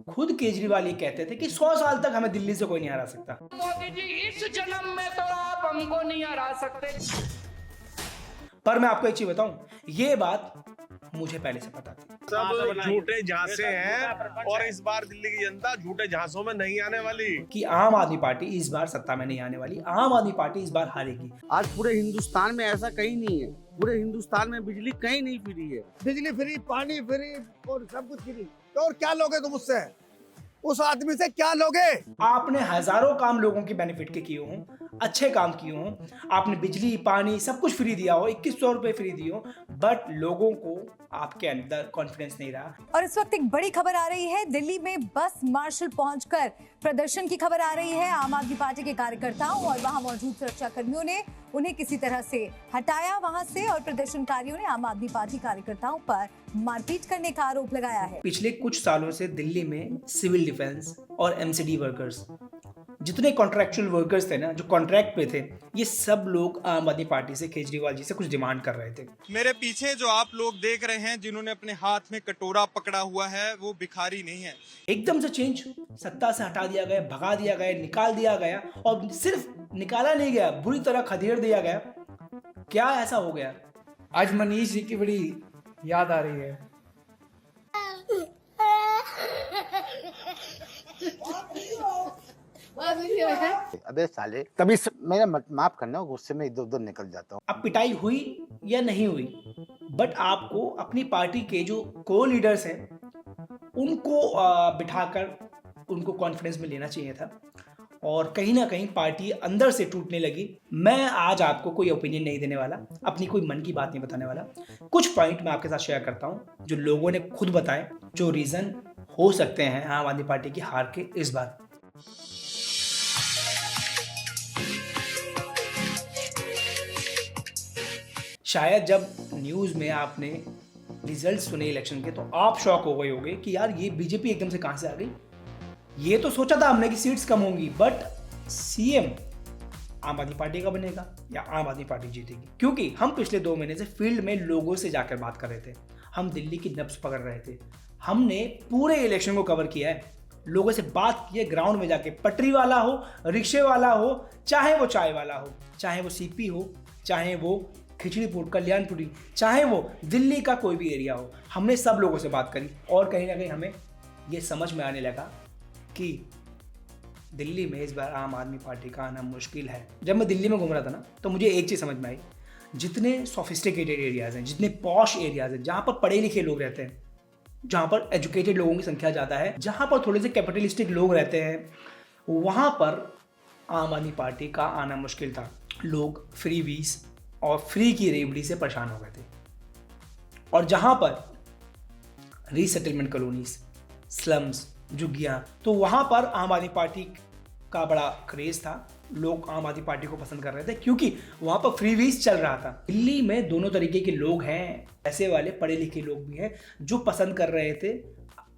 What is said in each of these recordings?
खुद केजरीवाल ये कहते थे कि 100 साल तक हमें दिल्ली से कोई नहीं हरा सकता। मोदी जी, इस जन्म में तो आप हमको नहीं हरा सकते। पर मैं आपको एक चीज बताऊं, ये बात मुझे पहले से पता थी। सब झूठे झांसे हैं और इस बार दिल्ली की जनता झूठे झांसों में नहीं आने वाली। कि आम आदमी पार्टी इस बार सत्ता में नहीं आने वाली, आम आदमी पार्टी इस बार हारेगी। आज पूरे हिंदुस्तान में ऐसा कहीं नहीं है, पूरे हिंदुस्तान में बिजली कहीं नहीं फ्री है। बिजली फ्री, पानी फ्री और सब कुछ फ्री। तो और क्या लोगे तुम उससे? उस आदमी से क्या लोगे? आपने हजारों काम लोगों के बेनिफिट के किए हों, अच्छे काम किए हों, आपने बिजली पानी सब कुछ फ्री दिया हो, 2100 रुपए फ्री दिए हो, बट लोगों को आपके अंदर कॉन्फिडेंस नहीं रहा। और इस वक्त एक बड़ी खबर आ रही है, दिल्ली में बस मार्शल पहुंचकर प्रदर्शन की खबर आ रही है। आम आदमी पार्टी के कार्यकर्ताओं और वहां मौजूद सुरक्षा कर्मियों ने उन्हें किसी तरह से हटाया वहां से, और प्रदर्शनकारियों ने आम आदमी पार्टी कार्यकर्ताओं पर मारपीट करने का आरोप लगाया है। पिछले कुछ सालों से दिल्ली में सिविल डिफेंस और एमसीडी वर्कर्स, जितने कॉन्ट्रैक्चुअल वर्कर्स थे ना, जो कॉन्ट्रैक्ट पे थे, ये सब लोग आम आदमी पार्टी से, केजरीवाल जी से कुछ डिमांड कर रहे थे। मेरे पीछे जो आप लोग देख रहे हैं, जिन्होंने अपने हाथ में कटोरा पकड़ा हुआ है, वो भिखारी नहीं है। एकदम से चेंज, सत्ता से हटा दिया गया, भगा दिया गया, निकाल दिया गया, और सिर्फ निकाला नहीं गया, बुरी तरह खदेड़ दिया गया। क्या ऐसा हो गया? आज मनीष जी की बड़ी याद आ रही है। अबे साले, तभी मेरा माफ करना, गुस्से में इधर उधर निकल जाता हूँ। अब पिटाई हुई या नहीं हुई, बट आपको अपनी पार्टी के जो को लीडर्स हैं उनको बिठाकर उनको कॉन्फिडेंस में लेना चाहिए था, और कहीं ना कहीं पार्टी अंदर से टूटने लगी। मैं आज आपको कोई ओपिनियन नहीं देने वाला, अपनी कोई मन की बात नहीं बताने वाला। कुछ पॉइंट मैं आपके साथ शेयर करता हूं जो लोगों ने खुद बताए, जो रीजन हो सकते हैं आम आदमी पार्टी की हार के इस बार। शायद जब न्यूज में आपने रिजल्ट सुने इलेक्शन के, तो आप शॉक हो गए होंगे कि यार ये बीजेपी एकदम से कहां से आ गई। ये तो सोचा था हमने कि सीट्स कम होंगी, बट सीएम आम आदमी पार्टी का बनेगा या आम आदमी पार्टी जीतेगी। क्योंकि हम पिछले 2 महीने से फील्ड में लोगों से जाकर बात कर रहे थे, हम दिल्ली की नब्ज पकड़ रहे थे, हमने पूरे इलेक्शन को कवर किया है, लोगों से बात की है, ग्राउंड में जाके, पटरी वाला हो, रिक्शे वाला हो, चाहे वो चाय वाला हो, चाहे वो सीपी हो, चाहे वो खिचड़ीपुर, कल्याणपुरी, चाहे वो दिल्ली का कोई भी एरिया हो, हमने सब लोगों से बात करी, और कहीं ना कहीं हमें ये समझ में आने लगा कि दिल्ली में इस बार आम आदमी पार्टी का आना मुश्किल है। जब मैं दिल्ली में घूम रहा था ना, तो मुझे एक चीज़ समझ में आई, जितने सोफिस्टिकेटेड एरियाज़ हैं, जितने पॉश एरियाज़ हैं, जहाँ पर पढ़े लिखे लोग रहते हैं, जहाँ पर एजुकेटेड लोगों की संख्या ज़्यादा है, जहाँ पर थोड़े से कैपिटलिस्टिक लोग रहते हैं, वहाँ पर आम आदमी पार्टी का आना मुश्किल था। लोग फ्री वीज और फ्री की रेवड़ी से परेशान हो गए थे, और जहाँ पर रीसेटलमेंट कॉलोनीज, स्लम्स, झुग्गियाँ, तो वहाँ पर आम आदमी पार्टी का बड़ा क्रेज था। लोग आम आदमी पार्टी को पसंद कर रहे थे क्योंकि वहाँ पर फ्री वीज चल रहा था। दिल्ली में दोनों तरीके के लोग हैं, ऐसे वाले पढ़े लिखे लोग भी हैं जो पसंद कर रहे थे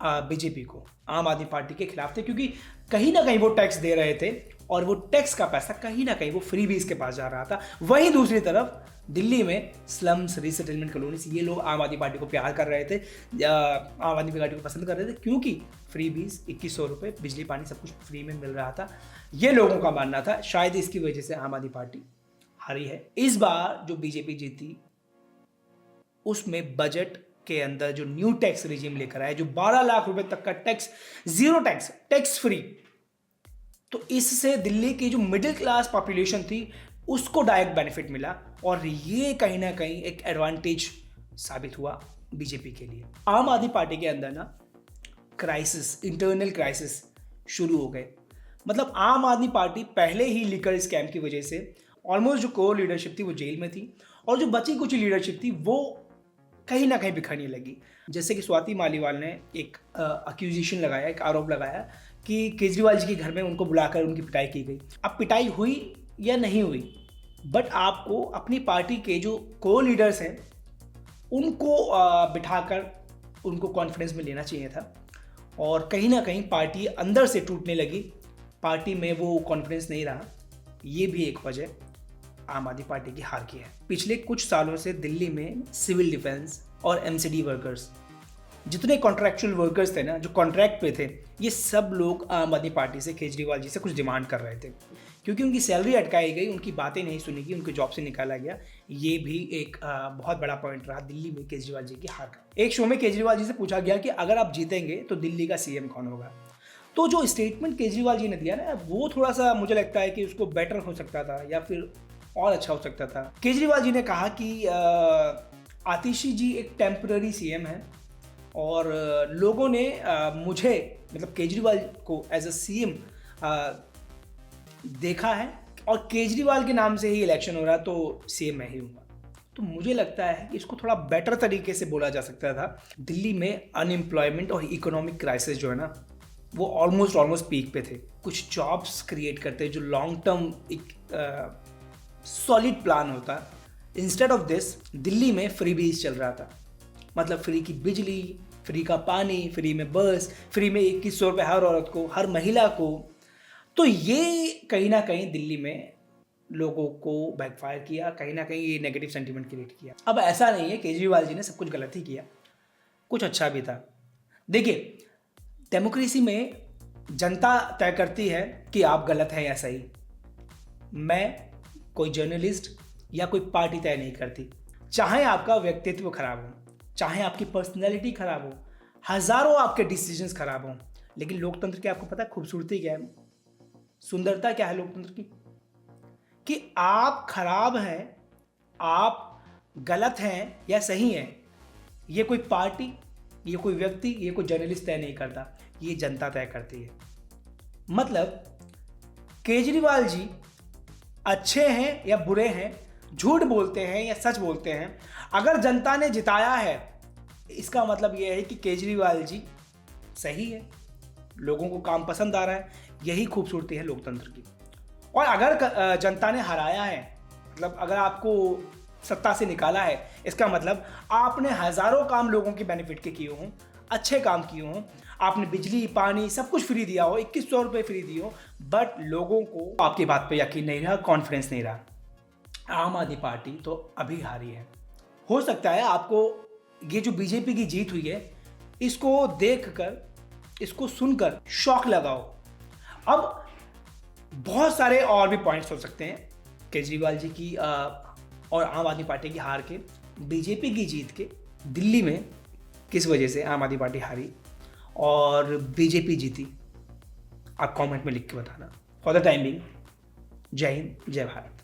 बीजेपी को, आम आदमी पार्टी के खिलाफ थे, क्योंकि कहीं ना कहीं वो टैक्स दे रहे थे, और वो टैक्स का पैसा कहीं ना कहीं वो फ्री बीज के पास जा रहा था। वहीं दूसरी तरफ दिल्ली में स्लम्स, रीसेटलमेंट कॉलोनीज, ये लोग आम आदमी पार्टी को प्यार कर रहे थे, आम आदमी पार्टी को पसंद कर रहे थे, क्योंकि फ्री बीज 2100 रुपये, बिजली पानी सब कुछ फ्री में मिल रहा था। ये लोगों का मानना था, शायद इसकी वजह से आम आदमी पार्टी हारी है। इस बार जो बीजेपी जीती, उसमें बजट के अंदर जो न्यू टैक्स रिजीम लेकर आया, जो 12 लाख रुपए तक का tax, zero tax, tax free, तो इससे दिल्ली की जो मिडिल क्लास पॉपुलेशन थी उसको डायरेक्ट बेनिफिट मिला, और ये कहीं ना कहीं एक एडवांटेज साबित हुआ बीजेपी के लिए। आम आदमी पार्टी के अंदर ना क्राइसिस, इंटरनल क्राइसिस शुरू हो गए। मतलब आम आदमी पार्टी पहले ही लिकर स्कैम की वजह से ऑलमोस्ट जो कोर लीडरशिप थी वो जेल में थी, और जो बची कुछ लीडरशिप थी वो कहीं ना कहीं बिखरने लगी। जैसे कि स्वाति मालीवाल ने एक अक्यूजिशन लगाया, एक आरोप लगाया कि केजरीवाल जी के घर में उनको बुलाकर उनकी पिटाई की गई। अब पिटाई हुई या नहीं हुई, बट आपको अपनी पार्टी के जो को लीडर्स हैं उनको बिठाकर उनको कॉन्फिडेंस में लेना चाहिए था, और कहीं ना कहीं पार्टी अंदर से टूटने लगी, पार्टी में वो कॉन्फिडेंस नहीं रहा। ये भी एक वजह आम आदमी पार्टी की हार की है। पिछले कुछ सालों से दिल्ली में सिविल डिफेंस और एमसीडी वर्कर्स, जितने कॉन्ट्रैक्चुअल वर्कर्स थे ना, जो कॉन्ट्रैक्ट पे थे, ये सब लोग आम आदमी पार्टी से, केजरीवाल जी से कुछ डिमांड कर रहे थे, क्योंकि उनकी सैलरी अटकाई गई, उनकी बातें नहीं सुनी गई, उनके जॉब से निकाला गया। ये भी एक बहुत बड़ा पॉइंट रहा दिल्ली में केजरीवाल जी की हार का। एक शो में केजरीवाल जी से पूछा गया कि अगर आप जीतेंगे तो दिल्ली का सीएम कौन होगा। तो जो स्टेटमेंट केजरीवाल जी ने दिया ना, वो थोड़ा सा मुझे लगता है कि उसको बेटर हो सकता था या फिर और अच्छा हो सकता था। केजरीवाल जी ने कहा कि आतिशी जी एक टेम्पररी सीएम है और लोगों ने मुझे, मतलब केजरीवाल को एज अ सीएम देखा है और केजरीवाल के नाम से ही इलेक्शन हो रहा है तो सीएम मैं ही हूँगा। तो मुझे लगता है कि इसको थोड़ा बेटर तरीके से बोला जा सकता था। दिल्ली में अनएम्प्लॉयमेंट और इकोनॉमिक क्राइसिस जो है ना, वो ऑलमोस्ट पीक पे थे। कुछ जॉब्स क्रिएट करते जो लॉन्ग टर्म एक सॉलिड प्लान होता। इंस्टेड ऑफ दिस दिल्ली में फ्री बीज चल रहा था, मतलब फ्री की बिजली, फ्री का पानी, फ्री में बस, फ्री में 2100 रुपये हर औरत को, हर महिला को। तो ये कहीं ना कहीं दिल्ली में लोगों को बैकफायर किया, कहीं ना कहीं ये नेगेटिव सेंटीमेंट क्रिएट किया। अब ऐसा नहीं है केजरीवाल जी ने सब कुछ गलत ही किया, कुछ अच्छा भी था। देखिए, डेमोक्रेसी में जनता तय करती है कि आप गलत हैं या सही। मैं कोई जर्नलिस्ट या कोई पार्टी तय नहीं करती। चाहे आपका व्यक्तित्व खराब हो, चाहे आपकी पर्सनैलिटी खराब हो, हजारों आपके डिसीजंस खराब हों, लेकिन लोकतंत्र की आपको पता है खूबसूरती क्या है, सुंदरता क्या है लोकतंत्र की? कि आप खराब हैं, आप गलत हैं या सही हैं, ये कोई पार्टी, ये कोई व्यक्ति, ये कोई जर्नलिस्ट तय नहीं करता, ये जनता तय करती है। मतलब केजरीवाल जी अच्छे हैं या बुरे हैं, झूठ बोलते हैं या सच बोलते हैं, अगर जनता ने जिताया है इसका मतलब यह है कि केजरीवाल जी सही है, लोगों को काम पसंद आ रहा है। यही खूबसूरती है लोकतंत्र की। और अगर जनता ने हराया है, मतलब अगर आपको सत्ता से निकाला है, इसका मतलब आपने हजारों काम लोगों के बेनिफिट के किए हों, अच्छे काम किए हों, आपने बिजली, पानी सब कुछ फ्री दिया हो, 2100 रुपये फ्री दिए हो, बट लोगों को आपकी बात पे यकीन नहीं रहा, कॉन्फिडेंस नहीं रहा। आम आदमी पार्टी तो अभी हारी है। हो सकता है आपको ये जो बीजेपी की जीत हुई है, इसको देखकर, इसको सुनकर शॉक लगाओ। अब बहुत सारे और भी पॉइंट्स हो सकते हैं केजरीवाल जी की और आम आदमी पार्टी की हार के, बीजेपी की जीत के। दिल्ली में किस वजह से आम आदमी पार्टी हारी और बीजेपी जीती, आप कमेंट में लिख के बताना। फॉर द टाइम बिंग, जय हिंद, जय भारत।